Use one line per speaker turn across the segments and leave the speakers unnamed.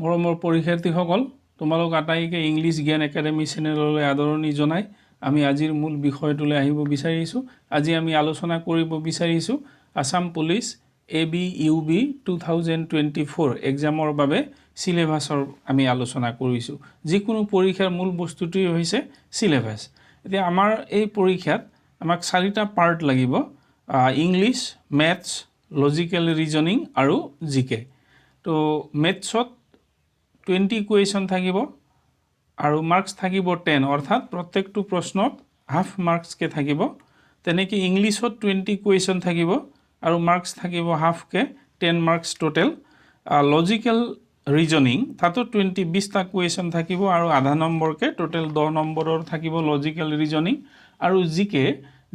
মৰমৰ পৰীক্ষাৰ্থীসকল তোমালোক আটাইকে ইংলিছ জ্ঞান একাডেমি চেনেললৈ আদৰণি জনাই আমি আজিৰ মূল বিষয়টোলৈ আহিব বিচাৰিছোঁ। আজি আমি আলোচনা কৰিব বিচাৰিছোঁ আসাম পুলিচ AB-UB 2024 এক্সামৰ বাবে সিলেবাছৰ আমি আলোচনা কৰিছোঁ। যিকোনো পৰীক্ষাৰ মূল বস্তুটোই হৈছে সিলেবাছ। এতিয়া আমাৰ এই পৰীক্ষাত আমাক 4টা পাৰ্ট লাগিব, ইংলিছ, মেথছ, লজিক্যাল ৰিজনিং আৰু জিকে। তো মেথছত 20 কুৱেশ্যন থাকিব আৰু মাৰ্কস থাকিব 10, অৰ্থাৎ প্ৰত্যেকটো প্ৰশ্নত হাফ মাৰ্কসকে থাকিব। তেনেকৈ ইংলিছত 20 কুৱেশ্যন থাকিব আৰু মাৰ্কস থাকিব হাফকে, 10 মাৰ্কস টোটেল। লজিক্যাল ৰিজনিং তাতো 20টা কুৱেশ্যন থাকিব আৰু আধা নম্বৰকে, টোটেল 10 নম্বৰৰ থাকিব লজিক্যাল ৰিজনিং। আৰু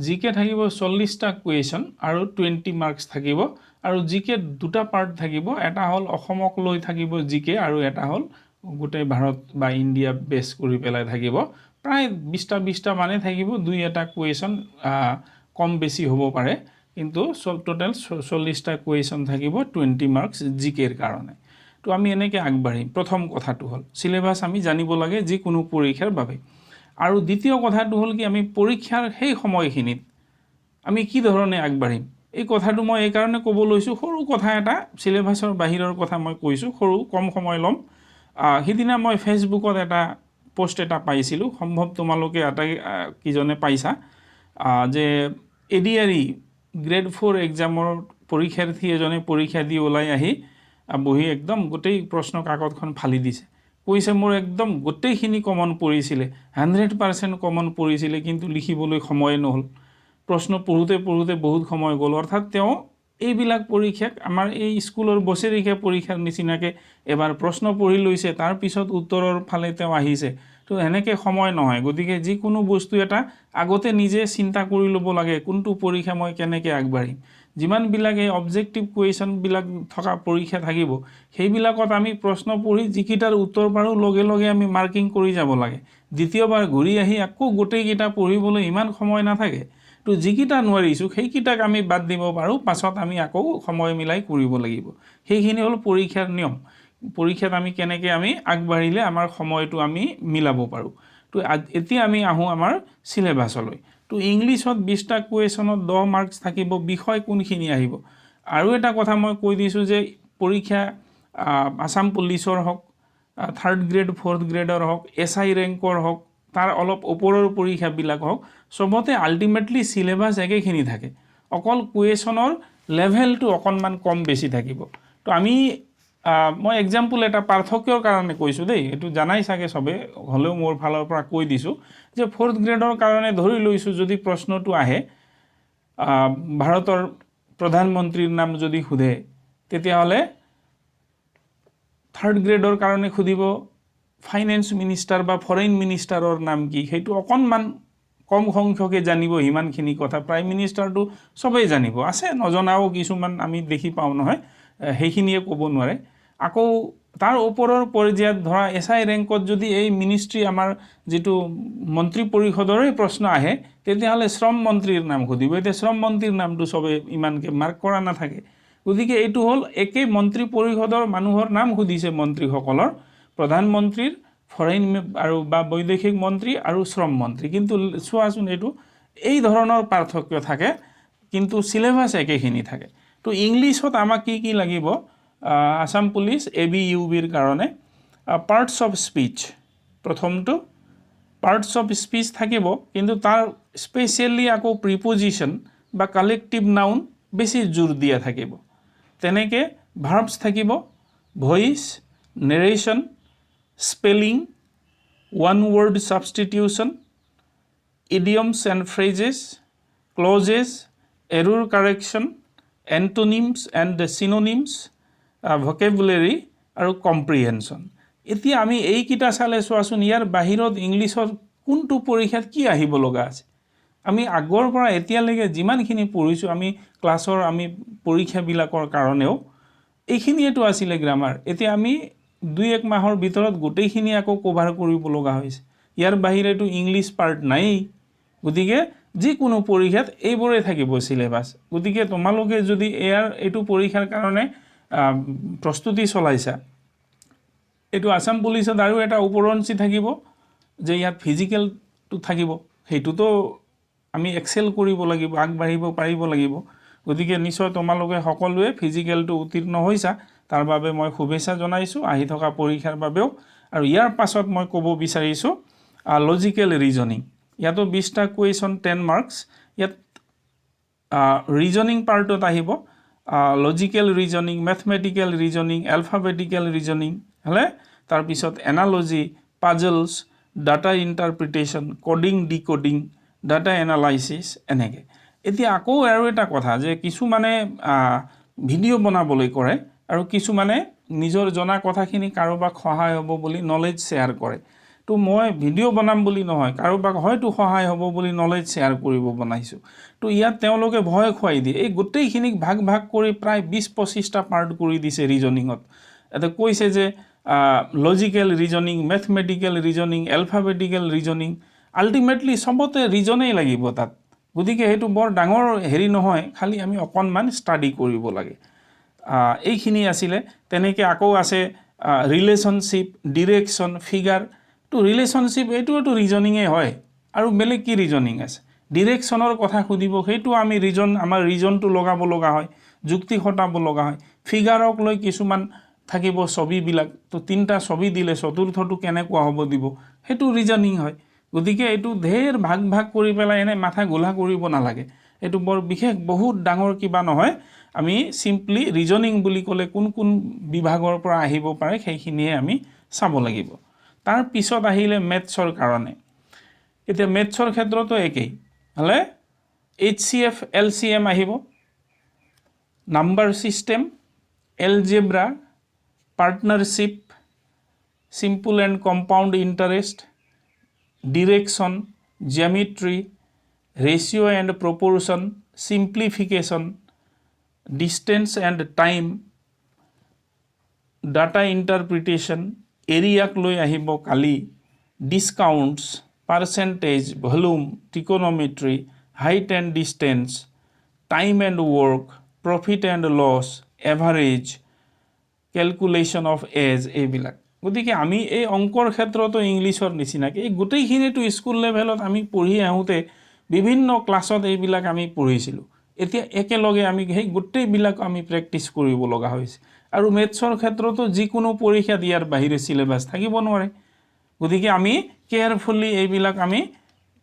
জিকে থাকিব 40টা কুৱেশ্যন আৰু 20 মাৰ্কস থাকিব। আৰু জিকে দুটা পাৰ্ট থাকিব, এটা হ'ল অসমক লৈ থাকিব জিকে আৰু এটা হ'ল গোটেই ভাৰত বা ইণ্ডিয়া বেছ কৰি পেলাই থাকিব। প্ৰায় 20টা মানে থাকিব, 2-এটা কুৱেশ্যন কম বেছি হ'ব পাৰে, কিন্তু টোটেল 40টা কুৱেশ্যন থাকিব 20 মাৰ্কস জিকেৰ কাৰণে। তো আমি এনেকৈ আগবাঢ়িম। প্ৰথম কথাটো হ'ল সিলেবাছ আমি জানিব লাগে যিকোনো পৰীক্ষাৰ বাবে। আৰু দ্বিতীয় কথাটো হ'ল কি, আমি পৰীক্ষাৰ সেই সময়খিনিত আমি কি ধৰণে আগবাঢ়িম। এই কথাটো মই এই কাৰণে ক'ব লৈছোঁ, সৰু কথা এটা, সিলেবাছৰ বাহিৰৰ কথা মই কৈছোঁ, সৰু কম সময় ল'ম। সিদিনা মই ফেচবুকত এটা পোষ্ট এটা পাইছিলোঁ, সম্ভৱ তোমালোকে কিজনে পাইছা, যে ADRE গ্ৰেড 4 এক্সামৰ পৰীক্ষাৰ্থী এজনে পৰীক্ষা দি ওলাই আহি বহি একদম গোটেই প্ৰশ্ন কাকতখন ফালি দিছে। কৈছে মোৰ একদম গোটেইখিনি কমন পৰিছিলে, 100% কমন পৰিছিলে, কিন্তু লিখিবলৈ সময় নহ'ল। প্ৰশ্ন পঢ়োঁতে বহুত সময় গ'ল। অৰ্থাৎ তেওঁ এইবিলাক পৰীক্ষাক আমাৰ এই স্কুলৰ বছৰেকীয়া পৰীক্ষাৰ নিচিনাকৈ এবাৰ প্ৰশ্ন পঢ়ি লৈছে, তাৰপিছত উত্তৰৰ ফালে তেওঁ আহিছে। তো এনেকৈ সময় নহয়। গতিকে যিকোনো বস্তু এটা আগতে নিজে চিন্তা কৰি ল'ব লাগে, কোনটো পৰীক্ষা মই কেনেকৈ আগবাঢ়িম। যিমানবিলাক এই অবজেক্টিভ কুৱেশ্যনবিলাক থকা পৰীক্ষা থাকিব, সেইবিলাকত আমি প্ৰশ্ন পঢ়ি যিকেইটাৰ উত্তৰ পাৰোঁ লগে লগে আমি মাৰ্কিং কৰি যাব লাগে। দ্বিতীয়বাৰ ঘূৰি আহি আকৌ গোটেইকেইটা পঢ়িবলৈ ইমান সময় নাথাকে। তো যিকেইটা নোৱাৰিছোঁ সেইকেইটাক আমি বাদ দিব পাৰোঁ, পাছত আমি আকৌ সময় মিলাই কৰিব লাগিব। সেইখিনি হ'ল পৰীক্ষাৰ নিয়ম। পৰীক্ষাত আমি কেনেকৈ আমি আগবাঢ়িলে আমাৰ সময়টো আমি মিলাব পাৰোঁ। তো এতিয়া আমি আহোঁ আমাৰ সিলেবাছলৈ। তো ইংলিছত 20টা কুৱেশ্যনত 10 মাৰ্কস থাকিব, বিষয় কোনখিনি আহিব। আৰু এটা কথা মই কৈ দিছোঁ যে পৰীক্ষা আসাম পুলিচৰ হওক, 3rd গ্ৰেড 4th গ্ৰেডৰ হওক, SI ৰেংকৰ হওক, তাৰ অলপ ওপৰৰ পৰীক্ষাবিলাক হওক, চবতে আল্টিমেটলি সিলেবাছ একেখিনি থাকে। অকল কুৱেশ্যনৰ লেভেলটো অকণমান কম বেছি থাকিব। তো মই এক্সাম্পল এটা পাৰ্থক্যৰ কাৰণে কৈছোঁ দেই, এইটো জানাই চাগে চবে, হ'লেও মোৰ ফালৰ পৰা কৈ দিছোঁ যে 4th গ্ৰেডৰ কাৰণে ধৰি লৈছোঁ যদি প্ৰশ্নটো আহে, ভাৰতৰ প্ৰধানমন্ত্ৰীৰ নাম যদি সোধে, তেতিয়াহ'লে 3rd গ্ৰেডৰ কাৰণে সুধিব ফাইনেন্স মিনিষ্টাৰ বা ফৰেইন মিনিষ্টাৰৰ নাম কি, সেইটো অকণমান কম সংখ্যকে জানিব সিমানখিনি কথা। প্ৰাইম মিনিষ্টাৰটো চবেই জানিব, আছে নজনাও কিছুমান আমি দেখি পাওঁ নহয়, সেইখিনিয়ে ক'ব নোৱাৰে। আকৌ তাৰ ওপৰৰ পৰ্যায়ত ধৰা SI ৰেংকত যদি এই মিনিষ্ট্ৰী আমাৰ যিটো মন্ত্ৰী পৰিষদৰে প্ৰশ্ন আহে, তেতিয়াহ'লে শ্ৰম মন্ত্ৰীৰ নাম সুধিব। এতিয়া শ্ৰম মন্ত্ৰীৰ নামটো চবে ইমানকৈ মাৰ্ক কৰা নাথাকে। গতিকে এইটো হ'ল একেই মন্ত্ৰী পৰিষদৰ মানুহৰ নাম সুধিছে মন্ত্ৰীসকলৰ, প্ৰধানমন্ত্ৰীৰ, ফৰেইন আৰু বা বৈদেশিক মন্ত্ৰী আৰু শ্ৰম মন্ত্ৰী। কিন্তু চোৱাচোন, এইটো এই ধৰণৰ পাৰ্থক্য থাকে, কিন্তু সিলেবাছ একেখিনি থাকে। তো ইংলিছত আমাক কি লাগিব, আসাম পুলিচ AB-UBৰ কাৰণে পাৰ্টছ অফ স্পীচ, প্ৰথমটো পাৰ্টছ অফ স্পীচ থাকিব, কিন্তু তাৰ স্পেচিয়েলি আকৌ প্ৰিপজিশ্যন বা কালেক্টিভ নাউন বেছি জোৰ দিয়া থাকিব। তেনেকৈ ভাৰ্বছ থাকিব, voice, narration, spelling, one word substitution, idioms and phrases, clauses, error correction, antonyms and synonyms, vocabulary আৰু কম্প্ৰিহেনশ্যন। এতিয়া আমি এইকেইটা চালে চোৱাচোন, ইয়াৰ বাহিৰত ইংলিছৰ কোনটো পৰীক্ষাত কি আহিব লগা আছে। আমি আগৰ পৰা এতিয়ালৈকে যিমানখিনি পঢ়িছোঁ, আমি ক্লাছৰ পৰীক্ষাবিলাকৰ কাৰণেও এইখিনিয়েতো আছিলে গ্ৰামাৰ। এতিয়া আমি 2-1 মাহৰ ভিতৰত গোটেইখিনি আকৌ কভাৰ কৰিব লগা হৈছে। ইয়াৰ বাহিৰেতো ইংলিছ পাৰ্ট নায়েই। গতিকে যিকোনো পৰীক্ষাত এইবোৰে থাকিব সিলেবাছ। গতিকে তোমালোকে যদি এইটো পৰীক্ষাৰ কাৰণে প্ৰস্তুতি চলাইছা, এইটো আসাম পুলিচত আৰু এটা উপৰঞ্চি থাকিব যে ইয়াত ফিজিকেলটো থাকিব সেইটোতো আমি এক্সেল কৰিব লাগিব আগবাঢ়িব পাৰিব লাগিব গতিকে নিশ্চয় তোমালোকে সকলোৱে ফিজিকেলটো উত্তীৰ্ণ হৈছা তাৰ বাবে মই শুভেচ্ছা জনাইছো আহি থকা পৰীক্ষাৰ বাবেও আৰু ইয়াৰ পাছত মই ক'ব বিচাৰিছো লজিকেল ৰিজনিং ইয়াতো 20টা কুৱেশ্যন 10 মাৰ্কস ইয়াত ৰিজনিং পাৰ্টত আহিব logical reasoning mathematical reasoning alphabetical reasoning হলে তাৰ পিছত analogy puzzles data interpretation coding decoding data analysis এনেকে এতিয়া আকৌ আৰু এটা কথা যে কিছু মানে ভিডিও বনাবলৈ কৰে আৰু কিছু মানে নিজৰ জনা কথাখিনি কাৰোবাক সহায় হ'ব বুলি নলেজ শেয়াৰ কৰে তো মই ভিডিও বনাম বুলি নহয় কাৰোবাক হয়তো সহায় হ'ব বুলি নলেজ শেয়াৰ কৰিব বনাইছো তো ইয়াত তেওঁলোকে ভয় খুৱাই দিয়ে এই গোটেইখিনিক ভাগ ভাগ কৰি প্ৰায় 20-25টা পাৰ্ট কৰি দিছে ৰিজনিংত এটা কৈছে যে logical reasoning mathematical reasoning alphabetical reasoning ultimately সবতে ৰিজনেই লাগিব তাত গতিকে হেতু বৰ ডাঙৰ হেৰি নহয় খালি আমি অকনমান ষ্টাডি কৰিব লাগে এইখিনি আছিল তেনেকে আকৌ আছে ৰিলেশনশিপ ডিৰেকশন ফিগাৰ তো ৰিলেশনশিপ এইটো ৰিজনিংয়ে হয় আৰু বেলেগ কি ৰিজনিং আছে ডিৰেকশনৰ কথা খুদিব হেতু আমি ৰিজন আমাৰ ৰিজনটো লগাব লগা হয় যুক্তি খটাব লগা হয় ফিগাৰক লৈ কিছুমান থাকিব ছবি বিলাক তো তিনটা ছবি দিলে চতুৰ্থটো কেনেকুৱা হ'ব দিব হেতু ৰিজনিং হয় গতিকে এটো ধেৰ ভাগ ভাগ কৰি পেলাই এনে মাথা গোলা কৰিব নালাগে এটো বৰ বিশেষ বহুত ডাঙৰ কিবা নহয় আমি সিম্পলি ৰিজনিং বুলি ক'লে কোন কোন বিভাগৰ পৰা আহিব পাৰে সেইখিনিয়ে আমি চাব লাগিব তাৰ পিছত আহিলে মেথছৰ কাৰণে এতিয়া মেথছৰ ক্ষেত্ৰতো একেই হলে HCF LCM আহিব number system algebra partnership simple and compound interest direction geometry ratio and proportion simplification distance and time data interpretation area loi ahibo kali discounts percentage volume trigonometry height and distance time and work profit and loss average calculation of age ebilak গতিকে আমি এই অংকৰ ক্ষেত্ৰতো ইংলিছৰ নিচিনাকে এই গোটেইখিনিটো school লেভেলত আমি পঢ়ি আহোতে বিভিন্ন ক্লাছত এইবিলাক আমি পঢ়িছিলো এতিয়া একেলগে আমি সেই গোটেইবিলাক আমি প্ৰেক্টিস কৰিব লগা হৈছে আৰু মেথছৰ ক্ষেত্ৰতো যিকোনো পৰীক্ষা দিয়াৰ বাহিৰে সিলেবাস থাকিব নোৱাৰে গতিকে আমি কেয়াৰফুলি এইবিলাক আমি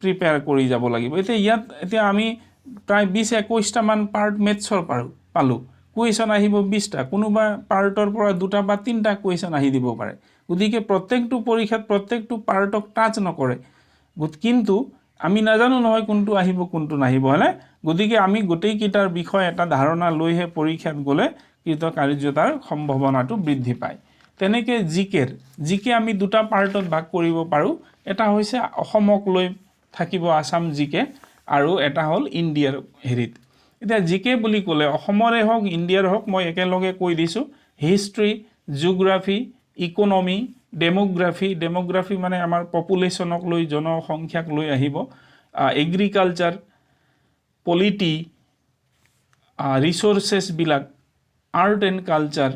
প্ৰিপেয়াৰ কৰি যাব লাগিব এতিয়া আমি প্ৰায় 20-21টা মান পাৰ্ট মেথছৰ পালো কুৱেশ্যন আহিব 20টা কোনোবা পাৰ্টৰ পৰা দুটা বা তিনটা কুৱেশ্যন আহি দিব পাৰে গতিকে প্ৰত্যেকটো পৰীক্ষাত প্ৰত্যেকটো পাৰ্টক টাচ নকৰে কিন্তু আমি নাজানো নহয় কোনটো আহিব কোনটো নাহিব হলে গতিকে আমি গোটেই কিটাৰ বিষয় এটা ধাৰণা লৈহে পৰীক্ষাত গলে কৃতকাৰ্যতাৰ সম্ভাৱনাটো বৃদ্ধি পায় তেনেকে জিকে আমি দুটা পাৰ্টত ভাগ কৰিব পাৰো এটা হৈছে অসমক লৈ থাকিব আসাম জিকে আৰু এটা হল ইণ্ডিয়াৰ হেৰিত এতিয়া জিকে বুলি ক'লে অসমৰে হওক ইণ্ডিয়াৰ হওক মই একেলগে কৈ দিছো হিষ্ট্ৰী জিওগ্ৰাফি ইকোনমি ডেমোগ্ৰাফি মানে আমাৰ পপুলেশনক লৈ জনসংখ্যাক লৈ আহিব এগ্ৰিকালচাৰ পলিটি ৰিসোৰ্সেস বিলাক art and culture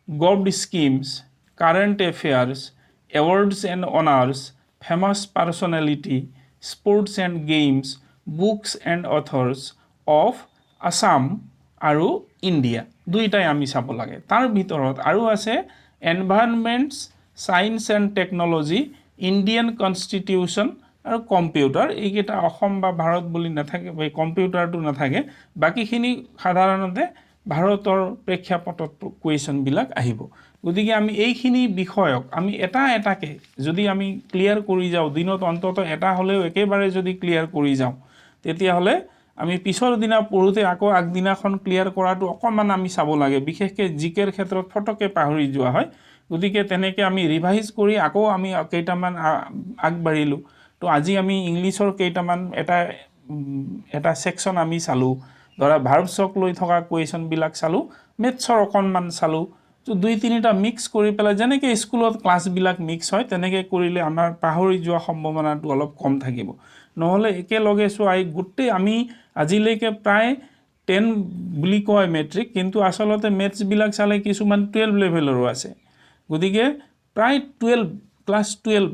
government schemes current affairs awards and honours famous personality sports and games books and authors of Assam আৰু ইণ্ডিয়া দুইটাই আমি চাব লাগে তাৰ ভিতৰত আৰু আছে environments science and technology Indian constitution আৰু কম্পিউটাৰ এইকেইটা অসম বা ভাৰত বুলি নাথাকে বা কম্পিউটাৰটো নাথাকে বাকিখিনি সাধাৰণতে ভাৰতৰ প্ৰেক্ষাপটত কুৱেশ্যন বিলাক আহিব গতিকে আমি এইখিনি বিষয়ক আমি এটা এটাকে যদি আমি ক্লিয়াৰ কৰি যাওঁ দিনত অন্তত এটা হলেও একেবাৰে যদি ক্লিয়াৰ কৰি যাওঁ তেতিয়া হলে আমি পিছৰ দিনা পঢ়োতে আকৌ আগদিনাখন ক্লিয়াৰ কৰাটো অকমান আমি চাব লাগে বিশেষকৈ জিকেৰ ক্ষেত্ৰত ফটকে পাহৰি যোৱা হয় গতিকে তেনেকে আমি ৰিভাইজ কৰি আকৌ আমি কেইটামান আগবাঢ়িলো তো আজি আমি ইংলিছৰ কেইটামান এটা সেকশন আমি চালো ধৰা ভাৰ্বছক লৈ থকা কুৱেশ্যন বিলাক চালো মেথছৰ অকনমান চালো তো দুই তিনিটা মিক্স কৰি পেলাই যেনেকৈ স্কুলত ক্লাছ বিলাক মিক্স হয় তেনেকৈ কৰিলে আমাৰ পাহৰি যোৱা সম্ভাৱনাটো অলপ কম থাকিব নহলে একেলগে চোৱাই গোটেই আমি আজিলৈকে প্ৰায় 10 বুলি কয় মেট্ৰিক কিন্তু আসলতে মেথছ বিলাক চালে কিছুমান 12 লেভেলৰো আছে গতিকে প্ৰায় 12 ক্লাছ 12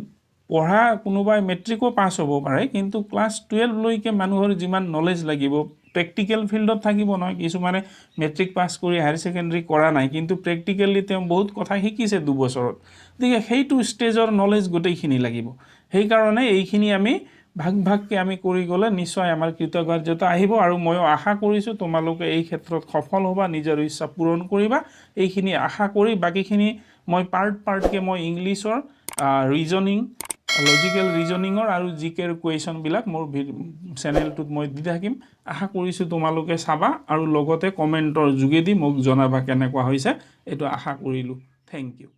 পঢ়া কোনোবাই মেট্ৰিকো পাছ হ'ব পাৰে কিন্তু ক্লাছ 12 লৈকে মানুহৰ যিমান নলেজ লাগিব প্ৰেক্টিকেল ফিল্ডত থাকিব নহয় কিছুমানে মেট্ৰিক পাছ কৰি হায়াৰ ছেকেণ্ডাৰী কৰা নাই কিন্তু প্ৰেক্টিকেলি তেওঁ বহুত কথা শিকিছে 2 বছৰত গতিকে সেইটো ষ্টেজৰ নলেজ গোটেইখিনি লাগিব সেইকাৰণে এইখিনি আমি ভাগকে আমি কৰি গ'লে নিশ্চয় আমাৰ কৃতকাৰ্যতা আহিব আৰু মই আশা কৰিছোঁ তোমালোকে এই ক্ষেত্ৰত সফল হ'বা নিজৰ ইচ্ছা পূৰণ কৰিবা এইখিনি আশা কৰি বাকিখিনি মই পাৰ্টকে মই ইংলিছৰ ৰিজনিং লজিকেল ৰিজনিঙৰ আৰু জিকেৰ কুৱেশ্যনবিলাক মোৰ চেনেলটোত মই দি থাকিম আশা কৰিছোঁ তোমালোকে চাবা আৰু লগতে কমেণ্টৰ যোগেদি মোক জনাবা কেনেকুৱা হৈছে এইটো আশা কৰিলোঁ থেংক ইউ